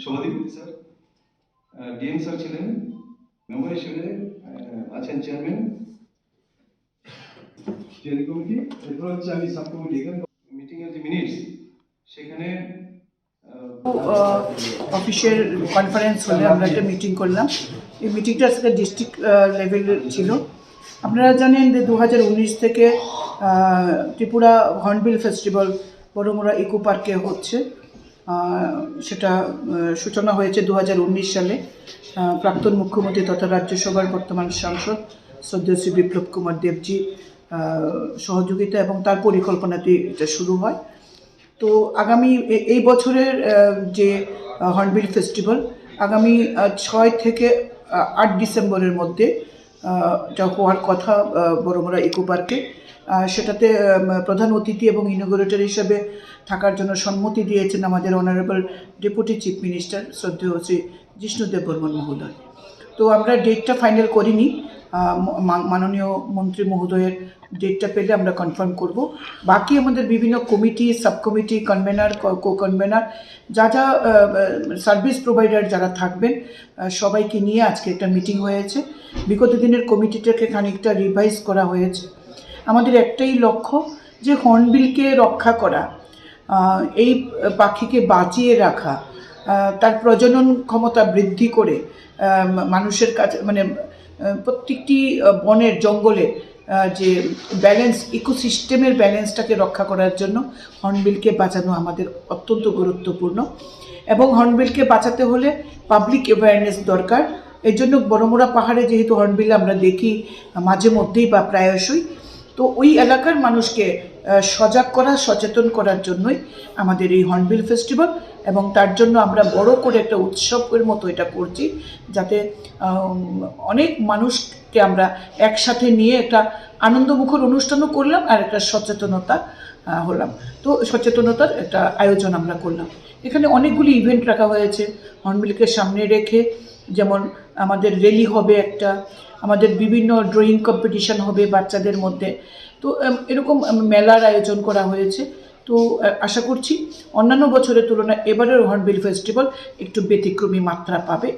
সভাধিপতি sir, DM sir ছিলেন, member হিসেবে আছেন চেয়ারম্যান, স্টিয়ারিং কমিটি, এরপর হচ্ছে আমি সাব কমিটি। এখানে মিটিংয়ের যে মিনিটস সেখানে অফিসের কনফারেন্স হলে আমরা একটা মিটিং করলাম। এই মিটিংটা আজকে ডিস্ট্রিক্ট লেভেলের ছিল। আপনারা জানেন যে 2019 থেকে Tripura hornbill festival Baramura eco পার্কে হচ্ছে। সেটা সূচনা হয়েছে 2019 সালে প্রাক্তন মুখ্যমন্ত্রী তথা রাজ্যসভার বর্তমান সাংসদ শ্রদ্ধেয় শ্রী বিপ্লব কুমার দেবজি সহযোগিতা এবং তার পরিকল্পনাতে এটা শুরু হয়। তো আগামী এই বছরের যে হর্নবিল ফেস্টিভ্যাল আগামী 6 থেকে 8 ডিসেম্বরের মধ্যে এটা হওয়ার কথা বড়মুড়া ইকো পার্কে। সেটাতে প্রধান অতিথি এবং ইনগুরেটর হিসেবে থাকার জন্য সম্মতি দিয়েছেন আমাদের অনারেবল ডেপুটি চিফ মিনিস্টার শ্রদ্ধেয় শ্রী জিষ্ণুদেব বর্মন মহোদয়। তো আমরা ডেটটা ফাইনাল করিনি, মাননীয় মন্ত্রী মহোদয়ের ডেটটা পেলে আমরা কনফার্ম করব। বাকি আমাদের বিভিন্ন কমিটি, সাব কমিটি, কনভেনার, কো কনভেনার, যা যা সার্ভিস প্রোভাইডার যারা থাকবেন সবাইকে নিয়ে আজকে একটা মিটিং হয়েছে। বিগত দিনের কমিটিটাকে খানিকটা রিভাইজ করা হয়েছে। আমাদের একটাই লক্ষ্য যে হর্নবিলকে রক্ষা করা, এই পাখিকে বাঁচিয়ে রাখা, তার প্রজনন ক্ষমতা বৃদ্ধি করে মানুষের কাছে মানে প্রত্যেকটি বনের জঙ্গলে যে ব্যালেন্স, ইকোসিস্টেমের ব্যালেন্সটাকে রক্ষা করার জন্য হর্নবিলকে বাঁচানো আমাদের অত্যন্ত গুরুত্বপূর্ণ। এবং হর্নবিলকে বাঁচাতে হলে পাবলিক অ্যাওয়ারনেস দরকার। এর জন্য বড়মুড়া পাহাড়ে যেহেতু হর্নবিল আমরা দেখি মাঝে মধ্যেই বা প্রায়শই, তো ওই এলাকার মানুষকে সজাগ করা, সচেতন করার জন্যই আমাদের এই হর্নবিল ফেস্টিভ্যাল। এবং তার জন্য আমরা বড় করে একটা উৎসবের মতো এটা করছি, যাতে অনেক মানুষকে আমরা একসাথে নিয়ে একটা আনন্দমুখর অনুষ্ঠানও করলাম আর একটা সচেতনতা হলাম। তো সচেতনতার একটা আয়োজন আমরা করলাম। এখানে অনেকগুলি ইভেন্ট রাখা হয়েছে হর্নবিলকে সামনে রেখে, যেমন আমাদের র্যালি হবে একটা, আমাদের বিভিন্ন ড্রয়িং কম্পিটিশান হবে বাচ্চাদের মধ্যে। তো এরকম মেলার আয়োজন করা হয়েছে। তো আশা করছি অন্যান্য বছরের তুলনায় এবারের হর্নবিল ফেস্টিভ্যাল একটু ব্যতিক্রমী মাত্রা পাবে।